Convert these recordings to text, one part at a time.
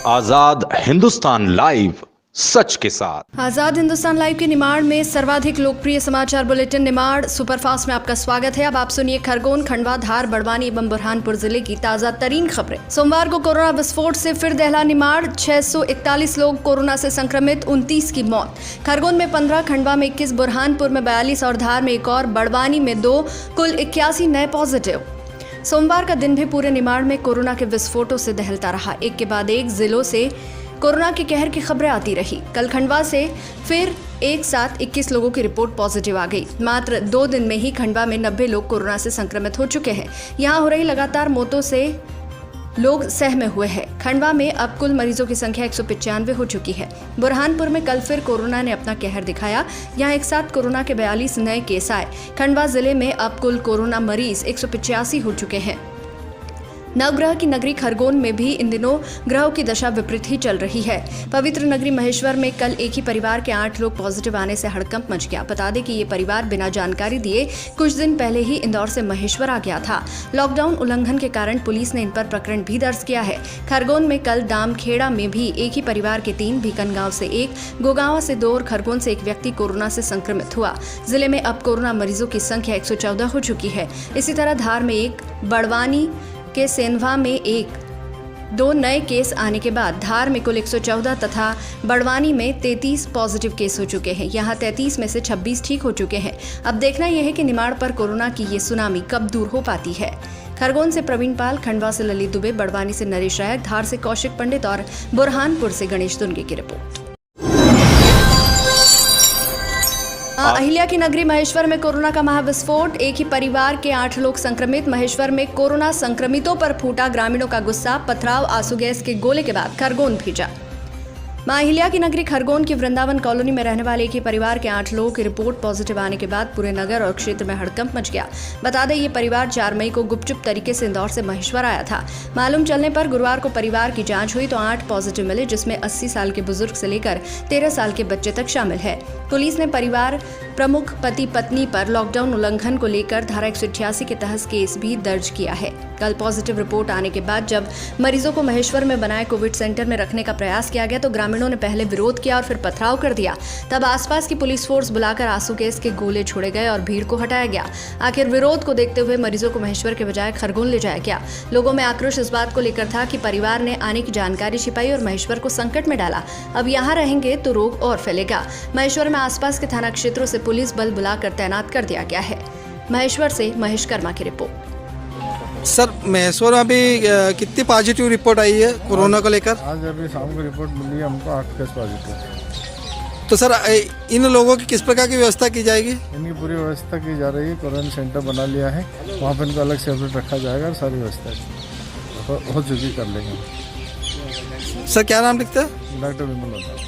आजाद Hindustan live, सच के साथ। आजाद Hindustan live के निमाड़ में सर्वाधिक लोकप्रिय समाचार बुलेटिन निमाड़ सुपरफास्ट में आपका स्वागत है। अब आप सुनिए खरगोन, खंडवा, धार, बड़वानी एवं बुरहानपुर जिले की ताजा तरीन खबरें। सोमवार को कोरोना विस्फोट से फिर दहला निमाड़, 641 लोग कोरोना से संक्रमित, 29 की मौत। खरगोन में 15, खंडवा में 21, बुरहानपुर में 42 और धार में 1 और, बड़वानी में 2, कुल 81 नए पॉजिटिव। सोमवार का दिन भी पूरे निमाड़ में कोरोना के विस्फोटों से दहलता रहा। एक के बाद एक जिलों से कोरोना के कहर की खबरें आती रही। कल खंडवा से फिर एक साथ 21 लोगों की रिपोर्ट पॉजिटिव आ गई। मात्र 2 दिन में ही खंडवा में 90 लोग कोरोना से संक्रमित हो चुके हैं। यहां हो रही लगातार मौतों से लोग सहमे हुए हैं। खंडवा में अब कुल मरीजों की संख्या 195 हो चुकी है। बुरहानपुर में कल फिर कोरोना ने अपना कहर दिखाया। यहां एक साथ कोरोना के 42 नए केस आए। खंडवा जिले में अब कुल कोरोना मरीज 185 हो चुके हैं। नवग्रह की नगरी खरगोन में भी इन दिनों ग्रहों की दशा विपरीत ही चल रही है। पवित्र नगरी महेश्वर में कल एक ही परिवार के 8 लोग पॉजिटिव आने से हड़कंप मच गया। बता दें कि ये परिवार बिना जानकारी दिए कुछ दिन पहले ही इंदौर से महेश्वर आ गया था। लॉकडाउन उल्लंघन के कारण पुलिस ने इन पर प्रकरण भी दर्ज किया है। खरगोन में कल दामखेड़ा में भी एक ही परिवार के 3, भीकनगांव से 1, गोगांवा से 2 और खरगोन से 1 व्यक्ति कोरोना से संक्रमित हुआ। जिले में अब कोरोना मरीजों की संख्या 114 हो चुकी है। इसी तरह धार में 1, बड़वानी के सेंधवा में 1, 2 नए केस आने के बाद धार में कुल 114 तथा बड़वानी में 33 पॉजिटिव केस हो चुके हैं। यहां 33 में से 26 ठीक हो चुके हैं। अब देखना यह है कि निमाड़ पर कोरोना की ये सुनामी कब दूर हो पाती है। खरगोन से प्रवीण पाल, खंडवा से ललित दुबे, बड़वानी से नरेश रायक, धार से कौशिक पंडित और बुरहानपुर से गणेश दुनगे की रिपोर्ट। अहिल्या की नगरी महेश्वर में कोरोना का महाविस्फोट, एक ही परिवार के 8 लोग संक्रमित। महेश्वर में कोरोना संक्रमितों पर फूटा ग्रामीणों का गुस्सा, पथराव, आंसू गैस के गोले के बाद खरगोन भेजा। मां अहिल्या की नगरी खरगोन की वृंदावन कॉलोनी में रहने वाले एक ही परिवार के 8 लोगों की रिपोर्ट पॉजिटिव आने के बाद पूरे नगर और क्षेत्र में हड़कंप मच गया। बता दें ये परिवार 4 मई को गुपचुप तरीके से इंदौर से महेश्वर आया था। मालूम चलने पर गुरुवार को परिवार की जांच हुई तो 8 पॉजिटिव मिले, जिसमें 80 साल के बुजुर्ग से लेकर 13 साल के बच्चे तक शामिल है। पुलिस ने परिवार प्रमुख पति पत्नी पर लॉकडाउन उल्लंघन को लेकर धारा 188 के तहत केस भी दर्ज किया है। कल पॉजिटिव रिपोर्ट आने के बाद जब मरीजों को महेश्वर में बनाए कोविड सेंटर में रखने का प्रयास किया गया तो ग्रामीणों ने पहले विरोध किया और फिर पथराव कर दिया। तब आसपास की पुलिस फोर्स बुलाकर आंसू गैस के गोले छोड़े गए और भीड़ को हटाया गया। आखिर विरोध को देखते हुए मरीजों को महेश्वर के बजाय खरगोन ले जाया गया। लोगों में आक्रोश इस बात को लेकर था कि परिवार ने आने की जानकारी छिपाई और महेश्वर को संकट में डाला। अब यहाँ रहेंगे तो रोग और फैलेगा। महेश्वर में आसपास के थाना क्षेत्रों से पुलिस बल बुलाकर तैनात कर दिया गया है। महेश्वर से महेश कर्मा की रिपोर्ट। सर, महेश्वर में अभी कितनी पॉजिटिव रिपोर्ट आई है कोरोना को लेकर? आज अभी शाम को रिपोर्ट मिली है हमको 8 केस पॉजिटिव। तो सर इन लोगों की किस प्रकार की व्यवस्था की जाएगी? इनकी पूरी व्यवस्था की जा रही है। क्वारंटाइन सेंटर बना लिया है, वहाँ पर इनको अलग सेपरेट रखा जाएगा और सारी व्यवस्था हो चुकी कर लेंगे। सर क्या नाम लिखते हैं? डॉक्टर विमल होता।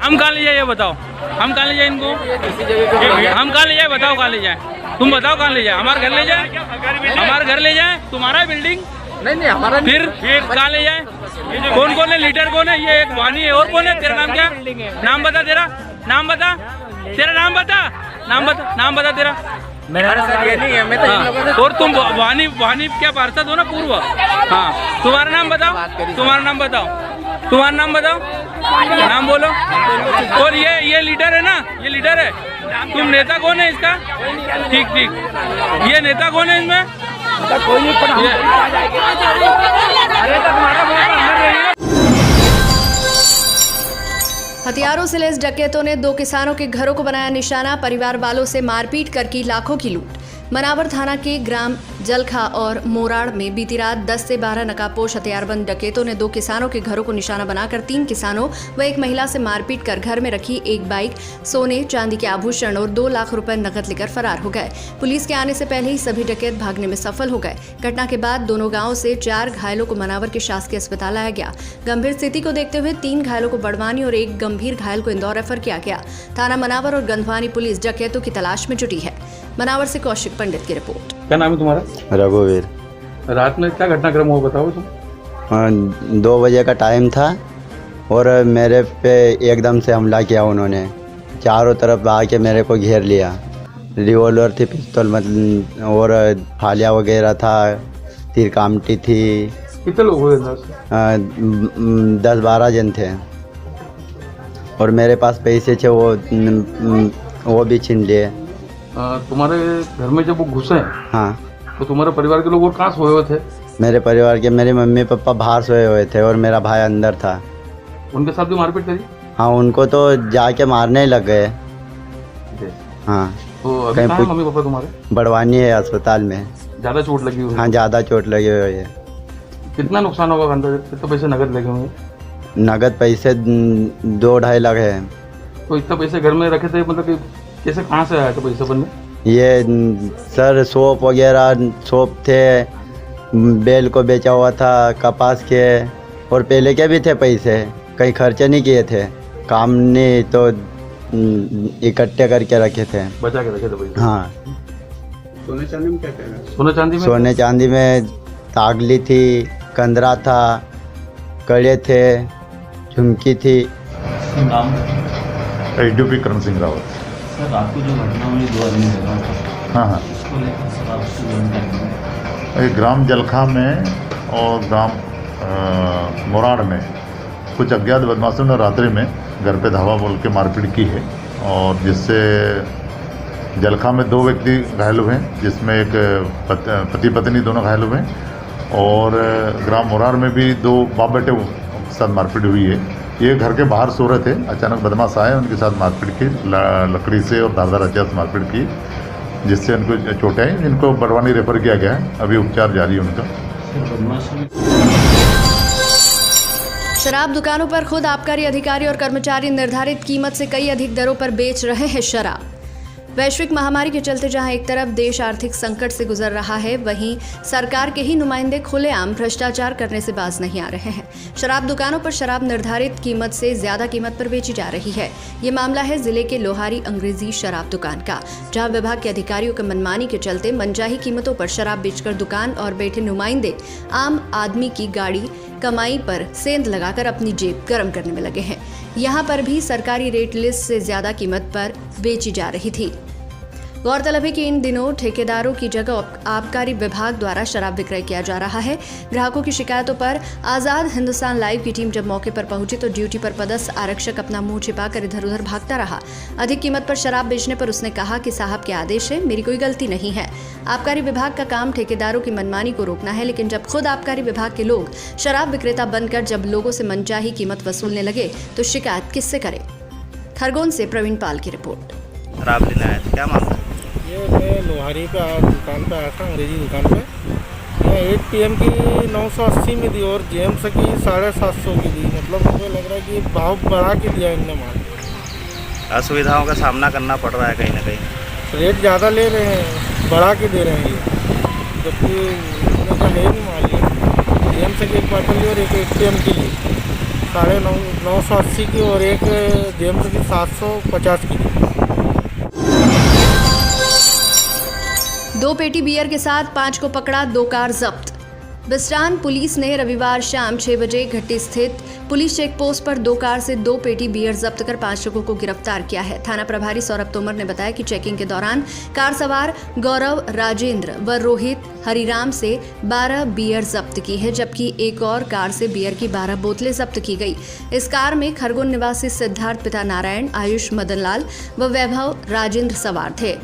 हम कहाँ ले जाए ये बताओ, हम कहाँ ले जाए इनको, हम कहाँ ले जाए बताओ, कहाँ ले जाए तुम बताओ, कहाँ ले जाए? हमारे घर ले जाए, हमारे घर ले जाए, तुम्हारा बिल्डिंग नहीं हमारा, फिर कहाँ ले जाए? कौन कौन है, लीडर कौन है? ये एक वानी है, और कौन है? तेरा नाम क्या? नाम बता, तेरा नाम बता, तेरा नाम बता, नाम बता, नाम बता तेरा। मेरा ये नहीं है, मैं तो और तुम वानी क्या पार्षद हो ना, पूर्व? हाँ, तुम्हारा नाम बताओ, तुम्हारा नाम बताओ, तुम्हारा नाम बताओ, नाम बोलो। और ये लीडर है ना, ये लीडर है। तुम नेता कौन है इसका? ठीक ठीक, ये नेता कौन है इसमें? हथियारों से लैस डकैतों ने 2 किसानों के घरों को बनाया निशाना, परिवार वालों से मारपीट कर की लाखों की लूट। मनावर थाना के ग्राम जलखा और मोराड़ में बीती रात 10 से 12 नकाबपोश हथियारबंद डकैतों ने 2 किसानों के घरों को निशाना बनाकर 3 किसानों व 1 महिला से मारपीट कर घर में रखी 1 बाइक, सोने चांदी के आभूषण और 2 लाख रुपए नकद लेकर फरार हो गए। पुलिस के आने से पहले ही सभी डकैत भागने में सफल हो गए। घटना के बाद दोनों गाँव से 4 घायलों को मनावर के शासकीय अस्पताल लाया गया। गंभीर स्थिति को देखते हुए 3 घायलों को बड़वानी और 1 गंभीर घायल को इंदौर रेफर किया गया। थाना मनावर और गंधवानी पुलिस डकैतों की तलाश में जुटी है। मनावर से कौशिक पंडित की रिपोर्ट। क्या नाम है तुम्हारा? रघुवीर। रात में क्या घटनाक्रम हुआ बताओ तुम। 2 बजे का टाइम था और मेरे पे एकदम से हमला किया उन्होंने। चारों तरफ आके मेरे को घेर लिया। रिवॉल्वर थी, पिस्तौल मतलब और फालिया वगैरह था, तीर कामटी थी कितने लोग हुए अंदर से? 10-12 जन थे और मेरे पास पैसे थे वो भी छीन लिए। तुम्हारे घर में जब वो घुसे हाँ, तो तुम्हारे परिवार के लोग और कहाँ सोए हुए थे? मेरे परिवार के मेरी मम्मी पापा बाहर सोए हुए थे और मेरा भाई अंदर था। उनके साथ भी मारपीट करी? हाँ, उनको तो जाके मारने ही लग गए। हाँ, तो अभी कहीं कहाँ है मम्मी पापा तुम्हारे? बड़वानी है अस्पताल में। ज़्यादा चोट लगी हुई है? हाँ, ज़्यादा चोट लगी हुई है। कितना नुकसान होगा अंदर? कितने पैसे नगद लगे होंगे? नगद पैसे 2-2.5 लाख है। तो इतना पैसे घर में रखे थे, मतलब कि कैसे कहाँ से आया था पैसे बनने? ये सर सोप वगैरह सोप थे, बेल को बेचा हुआ था, कपास के, और पहले के भी थे पैसे, कहीं खर्चे नहीं किए थे, काम नहीं तो इकट्ठे करके रखे थे। बचा के रखे थे पैसे? हाँ, सोने चांदी में क्या क्या? सोने चांदी में सोने चांदी में तागली थी, कंदरा था, कड़े थे, झुमकी थी। एसडीओपी करण सिंह रावत। सर, आपको जो घटना हुई 2 आदमी लगा था, हाँ हाँ, उसको लेकर सर आपसे जानकारी दें। ये ग्राम जलखा में और ग्राम मोराड़ में कुछ अज्ञात बदमाशों ने रात्रि में घर पे धावा बोल के मारपीट की है, और जिससे जलखा में 2 व्यक्ति घायल हुए हैं, जिसमें एक पति पत्नी दोनों घायल हुए हैं, और ग्राम मोराड़ में भी 2 बाप बेटे के साथ मारपीट हुई है। ये घर के बाहर सो रहे थे, अचानक बदमाश आए, उनके साथ मारपीट की, लकड़ी से और धारदार हथियार से मारपीट की, जिससे उनको चोटें आई, जिनको बड़वानी रेफर किया गया है। अभी उपचार जारी है उनका। शराब दुकानों पर खुद आबकारी अधिकारी और कर्मचारी निर्धारित कीमत से कई अधिक दरों पर बेच रहे हैं शराब। वैश्विक महामारी के चलते जहां एक तरफ देश आर्थिक संकट से गुजर रहा है, वहीं सरकार के ही नुमाइंदे खुलेआम भ्रष्टाचार करने से बाज नहीं आ रहे हैं। शराब दुकानों पर शराब निर्धारित कीमत से ज्यादा कीमत पर बेची जा रही है। ये मामला है जिले के लोहारी अंग्रेजी शराब दुकान का, जहां विभाग के अधिकारियों के मनमानी के चलते मनचाही कीमतों पर शराब बेचकर दुकान और बैठे नुमाइंदे आम आदमी की गाड़ी कमाई पर सेंध लगाकर अपनी जेब गर्म करने में लगे हैं। यहाँ पर भी सरकारी रेट लिस्ट से ज्यादा कीमत पर बेची जा रही थी। गौरतलब है कि इन दिनों ठेकेदारों की जगह आबकारी विभाग द्वारा शराब विक्रय किया जा रहा है। ग्राहकों की शिकायतों पर आजाद हिंदुस्तान लाइव की टीम जब मौके पर पहुंची तो ड्यूटी पर पदस्थ आरक्षक अपना मुंह छिपाकर इधर उधर भागता रहा। अधिक कीमत पर शराब बेचने पर उसने कहा कि साहब के आदेश है, मेरी कोई गलती नहीं है। आबकारी विभाग का काम ठेकेदारों की मनमानी को रोकना है, लेकिन जब खुद आबकारी विभाग के लोग शराब विक्रेता बनकर जब लोगों से मनचाही कीमत वसूलने लगे तो शिकायत किससे करे। खरगोन से प्रवीण पाल की रिपोर्ट। शराब लेने आया था, क्या मामला? ये मैं लोहारी का दुकान पे आया था, अंग्रेजी दुकान पे। मैं 8 PM की 980 में दी और जेम्स की 750 की दी। मतलब मुझे लग रहा है कि भाव बढ़ा के दिया इनने माल। असुविधाओं का सामना करना पड़ रहा है कहीं ना कहीं। रेट ज़्यादा ले रहे हैं, बढ़ा के दे रहे हैं ये, जबकि इनका है नहीं माल। ये जेम्स की एक बोतल ली और एक 8 PM की ली 980 की, और एक जेम्स की 750 की ली। 2 पेटी बियर के साथ 5 को पकड़ा, 2 कार जब्त। बिस्टान पुलिस ने रविवार शाम 6 बजे घट्टी स्थित पुलिस चेक पोस्ट पर 2 कार से 2 पेटी बियर जब्त कर 5 लोगों को गिरफ्तार किया है। थाना प्रभारी सौरभ तोमर ने बताया कि चेकिंग के दौरान कार सवार गौरव, राजेंद्र व रोहित हरिराम से 12 बियर जब्त की है, जबकि एक और कार से बियर की 12 बोतलें जब्त की गई। इस कार में खरगोन निवासी सिद्धार्थ, पिता नारायण, आयुष, मदनलाल व वैभव राजेंद्र सवार थे।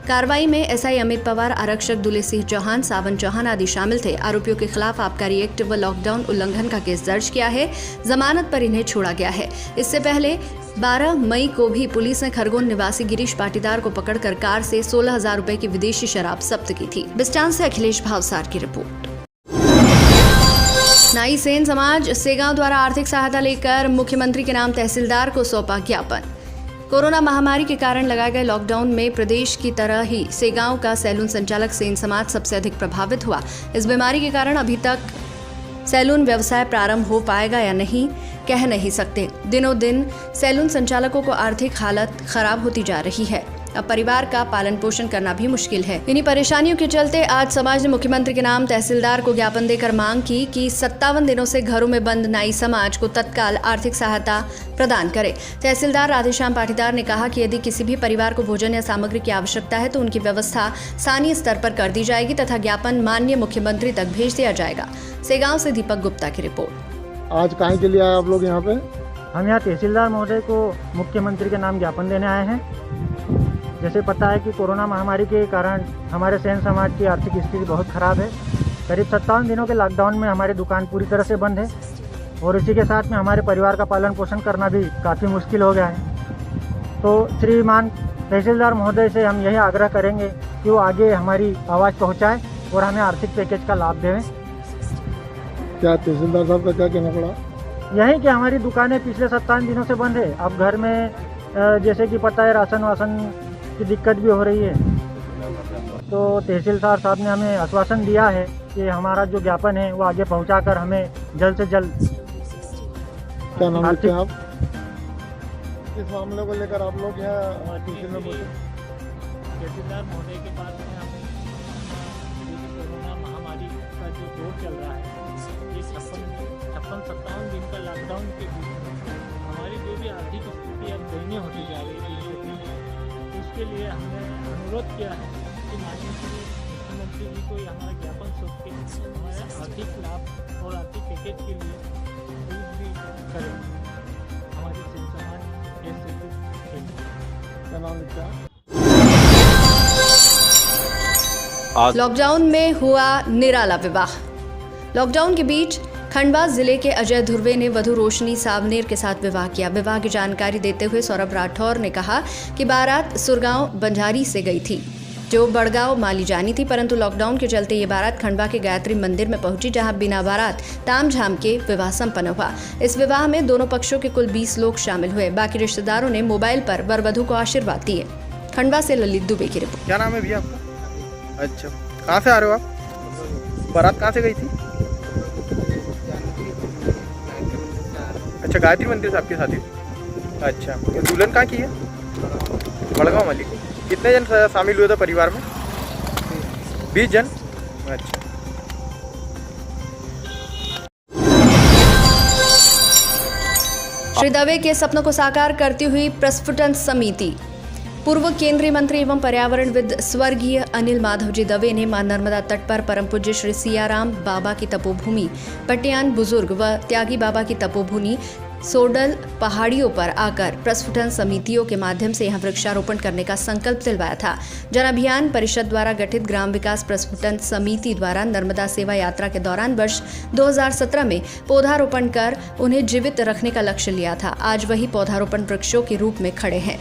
कार्रवाई में एसआई अमित पवार, आरक्षक दुले सिंह चौहान, सावन चौहान आदि शामिल थे। आरोपियों के खिलाफ आबकारी एक्ट व लॉकडाउन उल्लंघन का केस दर्ज किया है। जमानत पर इन्हें छोड़ा गया है। इससे पहले 12 मई को भी पुलिस ने खरगोन निवासी गिरीश पाटीदार को पकड़कर कार से 16,000 रुपए की विदेशी शराब जब्त की थी। बिस्टान से अखिलेश भावसार की रिपोर्ट। नाई सेन समाज सेगांव द्वारा आर्थिक सहायता लेकर मुख्यमंत्री के नाम तहसीलदार को सौंपा ज्ञापन। कोरोना महामारी के कारण लगाए गए लॉकडाउन में प्रदेश की तरह ही सेगांव का सैलून संचालक सेन समाज सबसे अधिक प्रभावित हुआ। इस बीमारी के कारण अभी तक सैलून व्यवसाय प्रारंभ हो पाएगा या नहीं कह नहीं सकते। दिनों दिन सैलून संचालकों को आर्थिक हालत खराब होती जा रही है। अब परिवार का पालन पोषण करना भी मुश्किल है। इन्हीं परेशानियों के चलते आज समाज ने मुख्यमंत्री के नाम तहसीलदार को ज्ञापन देकर मांग की कि 57 दिनों से घरों में बंद नाई समाज को तत्काल आर्थिक सहायता प्रदान करे। तहसीलदार राधेश्याम पाटीदार ने कहा कि यदि किसी भी परिवार को भोजन या सामग्री की आवश्यकता है तो उनकी व्यवस्था स्थानीय स्तर पर कर दी जाएगी तथा ज्ञापन माननीय मुख्यमंत्री तक भेज दिया जाएगा। सेगांव से दीपक गुप्ता की रिपोर्ट। आज काहे के लिए आए आप लोग यहाँ पे? हम यहाँ तहसीलदार महोदय को मुख्यमंत्री के नाम ज्ञापन देने आए हैं। जैसे पता है कि कोरोना महामारी के कारण हमारे सेन समाज की आर्थिक स्थिति बहुत ख़राब है। करीब 57 दिनों के लॉकडाउन में हमारी दुकान पूरी तरह से बंद है और इसी के साथ में हमारे परिवार का पालन पोषण करना भी काफ़ी मुश्किल हो गया है। तो श्रीमान तहसीलदार महोदय से हम यही आग्रह करेंगे कि वो आगे हमारी आवाज़ पहुँचाए और हमें आर्थिक पैकेज का लाभ देवें। क्या तहसीलदार साहब का क्या कहना पड़ा? यही कि हमारी दुकानें पिछले 57 दिनों से बंद है। अब घर में जैसे कि पता है राशन वासन की दिक्कत भी हो रही है। तो तहसीलदार साहब ने हमें आश्वासन दिया है कि हमारा जो ज्ञापन है वो आगे पहुंचाकर हमें जल्द से जल्द। क्या नाम है आप? इस मामले को लेकर आप लोग यहाँ टीचर में बोले तहसीलदार महोदय के पास में हम कोरोना महामारी का जो दौर चल रहा है, ये 56-57 दिन का लॉकडाउन के बीच हमारी जो भी आर्थिक स्थिति अब दयनीय होती जा रही है, उसके लिए हमने अनुरोध किया है कि माननीय मुख्यमंत्री जी को हमारा ज्ञापन सौंप के हमारे आर्थिक लाभ और आर्थिक पैकेज के लिए कुछ भी करें। हमारी समाज क्या नाम है? लॉकडाउन में हुआ निराला विवाह। लॉकडाउन के बीच खंडवा जिले के अजय ध्रुवे ने वधू रोशनी सावनेर के साथ विवाह किया। विवाह की जानकारी देते हुए सौरभ राठौर ने कहा कि बारात सुरगांव बंजारी से गई थी जो बड़गांव माली जानी थी, परंतु लॉकडाउन के चलते ये बारात खंडवा के गायत्री मंदिर में पहुंची, जहां बिना बारात तामझाम के विवाह संपन्न हुआ। इस विवाह में दोनों पक्षों के कुल 20 लोग शामिल हुए। बाकी रिश्तेदारों ने मोबाइल पर वर वधू को आशीर्वाद दिए। खंडवा से ललित दुबे की रिपोर्ट। क्या नाम है भैया आपका? अच्छा, कहाँ से आ रहे हो आप? बारात कहाँ से गई थी? अच्छा, गायत्री मंदिर से आपके साथ ही? अच्छा, दुल्हन कहाँ की है? बड़गांव वाली। कितने जन शामिल हुए थे परिवार में? 20 जन। अच्छा। श्री दवे के सपनों को साकार करती हुई प्रस्फुटन समिति। पूर्व केंद्रीय मंत्री एवं पर्यावरणविद स्वर्गीय अनिल माधवजी दवे ने मां नर्मदा तट पर परम पूज्य श्री सियाराम बाबा की तपोभूमि, पटियान बुजुर्ग व त्यागी बाबा की तपोभूमि सोडल पहाड़ियों पर आकर प्रस्फुटन समितियों के माध्यम से यहां वृक्षारोपण करने का संकल्प दिलवाया था। जन अभियान परिषद द्वारा गठित ग्राम विकास प्रस्फुटन समिति द्वारा नर्मदा सेवा यात्रा के दौरान वर्ष 2017 में पौधारोपण कर उन्हें जीवित रखने का लक्ष्य लिया था। आज वही पौधारोपण वृक्षों के रूप में खड़े हैं।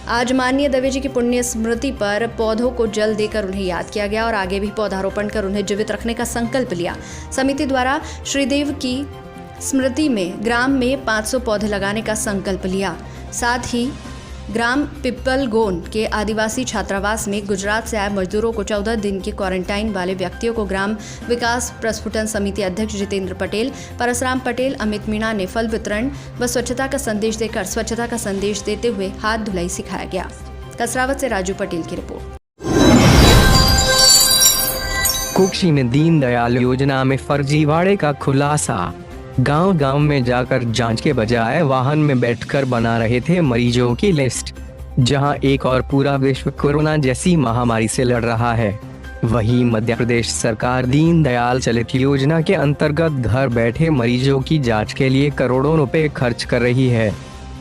आज माननीय दवे जी की पुण्य स्मृति पर पौधों को जल देकर उन्हें याद किया गया और आगे भी पौधारोपण कर उन्हें जीवित रखने का संकल्प लिया। समिति द्वारा श्रीदेव की स्मृति में ग्राम में 500 पौधे लगाने का संकल्प लिया। साथ ही ग्राम पिप्पलगोन के आदिवासी छात्रावास में गुजरात से आए मजदूरों को 14 दिन के क्वारंटाइन वाले व्यक्तियों को ग्राम विकास प्रस्फुटन समिति अध्यक्ष जितेंद्र पटेल, परसराम पटेल, अमित मीणा ने फल वितरण व स्वच्छता का संदेश देकर स्वच्छता का संदेश देते हुए हाथ धुलाई सिखाया गया। कसरावत से राजू पटेल की रिपोर्ट। कुक्षी में दीनदयाल योजना में फर्जीवाड़े का खुलासा। गांव-गांव में जाकर जांच के बजाय वाहन में बैठकर बना रहे थे मरीजों की लिस्ट। जहां एक और पूरा विश्व कोरोना जैसी महामारी से लड़ रहा है, वहीं मध्य प्रदेश सरकार दीनदयाल चलित योजना के अंतर्गत घर बैठे मरीजों की जांच के लिए करोड़ों रुपए खर्च कर रही है।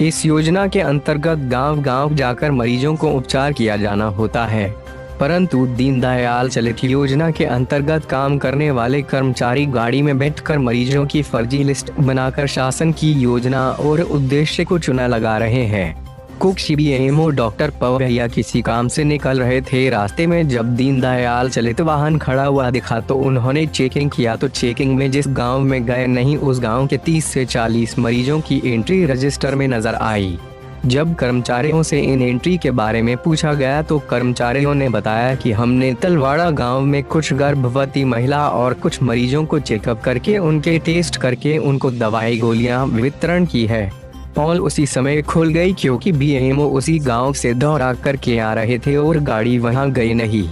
इस योजना के अंतर्गत गांव-गांव जाकर मरीजों को उपचार किया जाना होता है, परंतु दीनदयाल चलित योजना के अंतर्गत काम करने वाले कर्मचारी गाड़ी में बैठकर मरीजों की फर्जी लिस्ट बनाकर शासन की योजना और उद्देश्य को चुना लगा रहे हैं। कुक्षी बीएमओ डॉक्टर पवैया किसी काम से निकल रहे थे। रास्ते में जब दीनदयाल चलित वाहन खड़ा हुआ दिखा तो उन्होंने चेकिंग किया, तो चेकिंग में जिस गाँव में गए नहीं उस गाँव के 30 से 40 मरीजों की एंट्री रजिस्टर में नजर आई। जब कर्मचारियों से इन एंट्री के बारे में पूछा गया तो कर्मचारियों ने बताया कि हमने तलवाड़ा गांव में कुछ गर्भवती महिला और कुछ मरीजों को चेकअप करके उनके टेस्ट करके उनको दवाई गोलियां वितरण की है। पोल उसी समय खुल गई क्योंकि बीएमओ उसी गांव से दौड़ा करके आ रहे थे और गाड़ी वहां गई नहीं।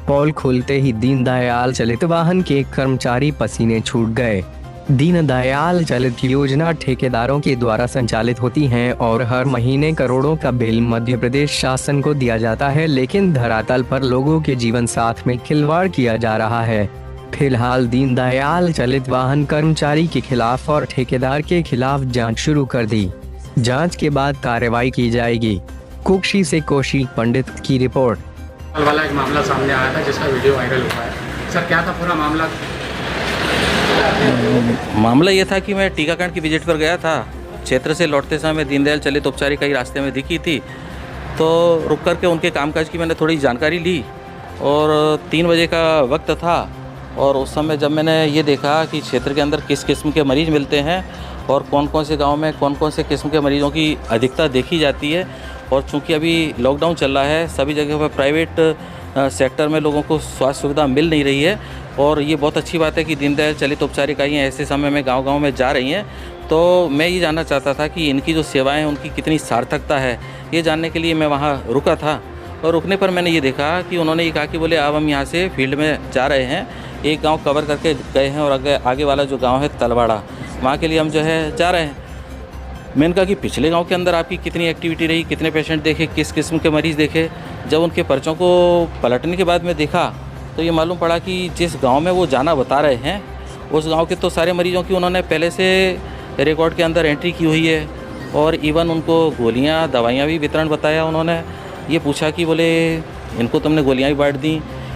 पोल खुलते ही दीनदयाल चलित वाहन के कर्मचारी पसीने छूट गए। दीनदयाल चलित योजना ठेकेदारों के द्वारा संचालित होती हैं और हर महीने करोड़ों का बिल मध्य प्रदेश शासन को दिया जाता है, लेकिन धरातल पर लोगों के जीवन साथ में खिलवाड़ किया जा रहा है। फिलहाल दीनदयाल चलित वाहन कर्मचारी के खिलाफ और ठेकेदार के खिलाफ जांच शुरू कर दी। जांच के बाद कार्रवाई की जाएगी। कुक्षी से कौशिक पंडित की रिपोर्ट। वाला एक मामला सामने आया था जिसका वीडियो वायरल हुआ है। सर क्या था पूरा मामला? मामला ये था कि मैं टीकाकरण की विजिट पर गया था। क्षेत्र से लौटते समय दीनदयाल चलित उपचारी कई रास्ते में दिखी थी, तो रुक करके उनके कामकाज की मैंने थोड़ी जानकारी ली और 3 बजे का वक्त था। और उस समय जब मैंने ये देखा कि क्षेत्र के अंदर किस किस्म के मरीज़ मिलते हैं और कौन कौन से गांव में कौन कौन से किस्म के मरीज़ों की अधिकता देखी जाती है, और चूँकि अभी लॉकडाउन चल रहा है, सभी जगह पर प्राइवेट सेक्टर में लोगों को स्वास्थ्य सुविधा मिल नहीं रही है। और ये बहुत अच्छी बात है कि दीनदयाल चलित उपचार इकाइयाँ ऐसे समय में गांव-गांव में जा रही हैं। तो मैं ये जानना चाहता था कि इनकी जो सेवाएं हैं उनकी कितनी सार्थकता है, ये जानने के लिए मैं वहाँ रुका था। और रुकने पर मैंने ये देखा कि उन्होंने ये कहा कि बोले अब हम यहाँ से फील्ड में जा रहे हैं, एक गांव कवर करके गए हैं और आगे वाला जो गांव है तलवाड़ा, वहाँ के लिए हम जो है जा रहे हैं। मैंने कहा कि पिछले गांव के अंदर आपकी कितनी एक्टिविटी रही, कितने पेशेंट देखे, किस किस्म के मरीज़ देखे। जब उनके पर्चों को पलटने के बाद में देखा तो ये मालूम पड़ा कि जिस गांव में वो जाना बता रहे हैं उस गांव के तो सारे मरीजों की उन्होंने पहले से रिकॉर्ड के अंदर एंट्री की हुई है। और इवन उनको गोलियां दवाइयां भी वितरण बताया। उन्होंने ये पूछा कि बोले इनको तुमने गोलियां भी बांट दी,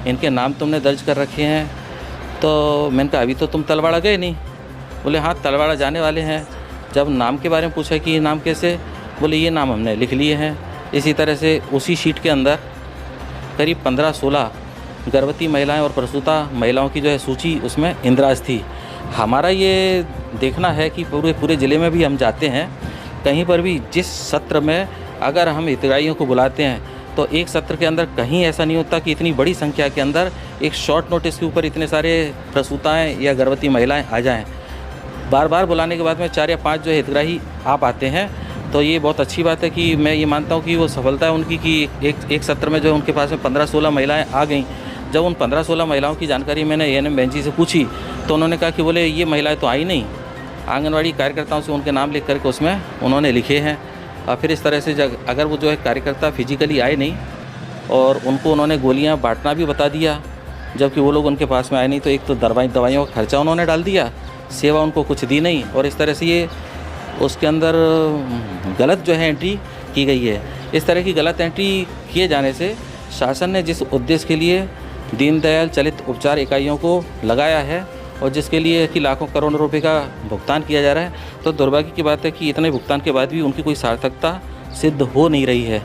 इनके नाम तुमने दर्ज कर रखे हैं। तो मैंने कहा अभी तो तुम तलवाड़ा गए नहीं। बोले हाँ तलवाड़ा जाने वाले हैं। जब नाम के बारे में पूछा कि ये नाम कैसे, बोले ये नाम हमने लिख लिए हैं। इसी तरह से उसी शीट के अंदर करीब 15-16 गर्भवती महिलाएं और प्रसूता महिलाओं की जो है सूची उसमें इंद्राज थी। हमारा ये देखना है कि पूरे ज़िले में भी हम जाते हैं, कहीं पर भी जिस सत्र में अगर हम हितग्राहियों को बुलाते हैं तो एक सत्र के अंदर कहीं ऐसा नहीं होता कि इतनी बड़ी संख्या के अंदर एक शॉर्ट नोटिस के ऊपर इतने सारे प्रसूताएँ या गर्भवती महिलाएँ आ जाएँ। बार बार बुलाने के बाद में 4 या 5 जो हितग्राही आ पाते हैं। तो ये बहुत अच्छी बात है कि मैं ये मानता हूँ कि वो सफलता है उनकी कि एक सत्र में जो उनके पास में 15-16 महिलाएं आ गईं। जब उन 15-16 महिलाओं की जानकारी मैंने एएनएम बहन जी से पूछी तो उन्होंने कहा कि बोले ये महिलाएं तो आई नहीं, आंगनवाड़ी कार्यकर्ताओं से उनके नाम लिख करके उसमें उन्होंने लिखे हैं। और फिर इस तरह से अगर वो जो है कार्यकर्ता फिजिकली आए नहीं और उनको उन्होंने गोलियाँ बांटना भी बता दिया जबकि वो लोग उनके पास में आए नहीं, तो एक तो दवाइयों का खर्चा उन्होंने डाल दिया, सेवा उनको कुछ दी नहीं, और इस तरह से ये उसके अंदर गलत जो है एंट्री की गई है। इस तरह की गलत एंट्री किए जाने से शासन ने जिस उद्देश्य के लिए दीनदयाल चलित उपचार इकाइयों को लगाया है और जिसके लिए कि लाखों करोड़ों रुपए का भुगतान किया जा रहा है, तो दुर्भाग्य की बात है कि इतने भुगतान के बाद भी उनकी कोई सार्थकता सिद्ध हो नहीं रही है।